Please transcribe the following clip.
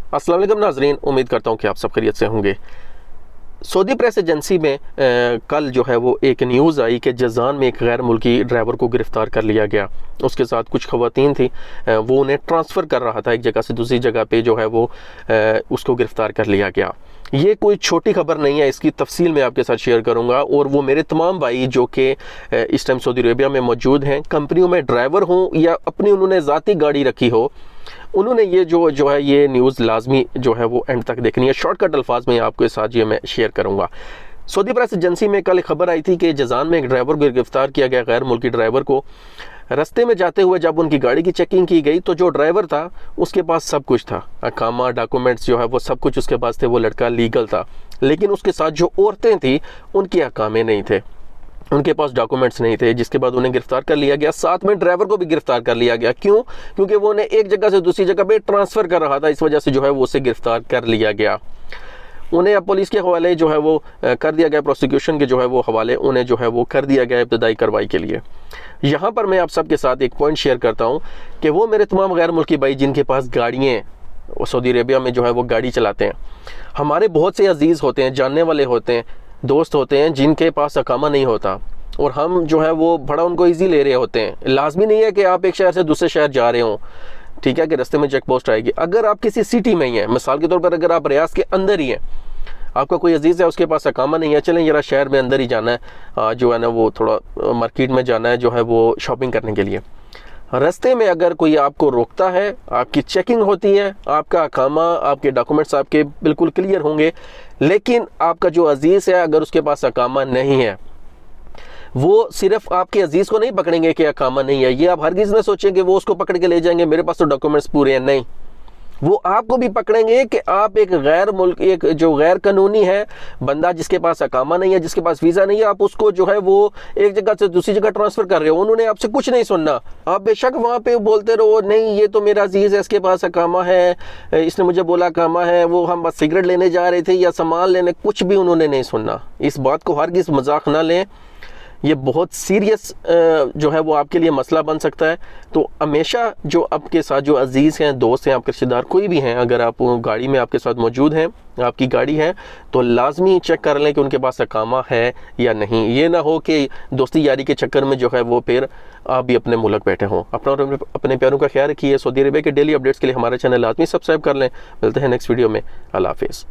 अस्सलाम वालेकुम नाज़रीन, उम्मीद करता हूँ कि आप सब खैरियत से होंगे। सऊदी प्रेस एजेंसी में कल जो है वो एक न्यूज़ आई कि जज़ान में एक गैर मुल्की ड्राइवर को गिरफ़्तार कर लिया गया। उसके साथ कुछ ख़वातीन थी, वो उन्हें ट्रांसफ़र कर रहा था एक जगह से दूसरी जगह पे, जो है वो उसको गिरफ़्तार कर लिया गया। ये कोई छोटी खबर नहीं है, इसकी तफसील मैं आपके साथ शेयर करूंगा। और वो मेरे तमाम भाई जो कि इस टाइम सऊदी अरेबिया में मौजूद हैं, कंपनियों में ड्राइवर हों या अपनी उन्होंने ज़ाती गाड़ी रखी हो, उन्होंने ये जो है ये न्यूज़ लाजमी जो है वो एंड तक देखनी है। शॉर्टकट अल्फाज में आपके साथ ये मैं शेयर करूँगा। सऊदी प्रेस एजेंसी में कल खबर आई थी कि जज़ान में एक ड्राइवर को गिरफ्तार किया गया, गैर मुल्की ड्राइवर को। रास्ते में जाते हुए जब उनकी गाड़ी की चेकिंग की गई तो जो ड्राइवर था उसके पास सब कुछ था, अकामा डॉक्यूमेंट्स जो है वो सब कुछ उसके पास थे, वो लड़का लीगल था। लेकिन उसके साथ जो औरतें थी उनके अकामे नहीं थे, उनके पास डॉक्यूमेंट्स नहीं थे, जिसके बाद उन्हें गिरफ्तार कर लिया गया। साथ में ड्राइवर को भी गिरफ्तार कर लिया गया। क्यों? क्योंकि वो उन्हें एक जगह से दूसरी जगह पे ट्रांसफ़र कर रहा था, इस वजह से जो है वो उसे गिरफ्तार कर लिया गया। उन्हें अब पुलिस के हवाले जो है वो कर दिया गया, प्रोसिक्यूशन के जो है वो हवाले उन्हें जो है वो कर दिया गया इब्तदाई कार्रवाई के लिए। यहाँ पर मैं आप सबके साथ एक पॉइंट शेयर करता हूँ कि वो मेरे तमाम गैर मुल्की भाई जिनके पास गाड़ियाँ हैं, सऊदी अरेबिया में जो है वो गाड़ी चलाते हैं, हमारे बहुत से अजीज़ होते हैं, जानने वाले होते हैं, दोस्त होते हैं जिनके पास अकामा नहीं होता, और हम जो है वो बड़ा उनको ईजी ले रहे होते हैं। लाजमी नहीं है कि आप एक शहर से दूसरे शहर जा रहे हों, ठीक है, कि रास्ते में चेक पोस्ट आएगी। अगर आप किसी सिटी में ही हैं, मिसाल के तौर पर अगर आप रियाज के अंदर ही हैं, आपका कोई अजीज़ है उसके पास अकामा नहीं है, चलें जरा शहर में अंदर ही जाना है, जो है ना वो थोड़ा मार्केट में जाना है, जो है वो शॉपिंग करने के लिए। रास्ते में अगर कोई आपको रोकता है, आपकी चेकिंग होती है, आपका अकामा, आपके डॉक्यूमेंट्स आपके बिल्कुल क्लियर होंगे, लेकिन आपका जो अजीज़ है अगर उसके पास अकामा नहीं है, वो सिर्फ आपके अजीज़ को नहीं पकड़ेंगे कि अकामा नहीं है। ये आप हरगिज़ ना सोचें कि वो उसको पकड़ के ले जाएंगे, मेरे पास तो डॉक्यूमेंट्स पूरे हैं। नहीं, वो आपको भी पकड़ेंगे कि आप एक जो गैर कानूनी है बंदा, जिसके पास अकामा नहीं है, जिसके पास वीज़ा नहीं है, आप उसको जो है वो एक जगह से दूसरी जगह ट्रांसफ़र कर रहे हो। उन्होंने आपसे कुछ नहीं सुनना, आप बेशक वहाँ पे बोलते रहो, नहीं ये तो मेरा अजीज़ है, इसके पास अकामा है, इसने मुझे बोला अकामा है, वो हम बस सिगरेट लेने जा रहे थे या सामान लेने, कुछ भी उन्होंने नहीं सुनना। इस बात को हरगिज़ मजाक ना लें, ये बहुत सीरियस जो है वो आपके लिए मसला बन सकता है। तो हमेशा जो आपके साथ जो अजीज़ हैं, दोस्त हैं, आपके रिश्तेदार कोई भी हैं, अगर आप गाड़ी में आपके साथ मौजूद हैं, आपकी गाड़ी है, तो लाजमी चेक कर लें कि उनके पास अकामा है या नहीं। ये ना हो कि दोस्ती यारी के चक्कर में जो है वो फिर आप भी अपने मुल्क बैठे हों। अपना और अपने प्यारों का ख्याल रखिए। सऊदी अरबिया के डेली अपडेट्स के लिए हमारा चैनल लाजमी सब्सक्राइब कर लें। मिलते हैं नेक्स्ट वीडियो में। अल्लाह हाफिज़।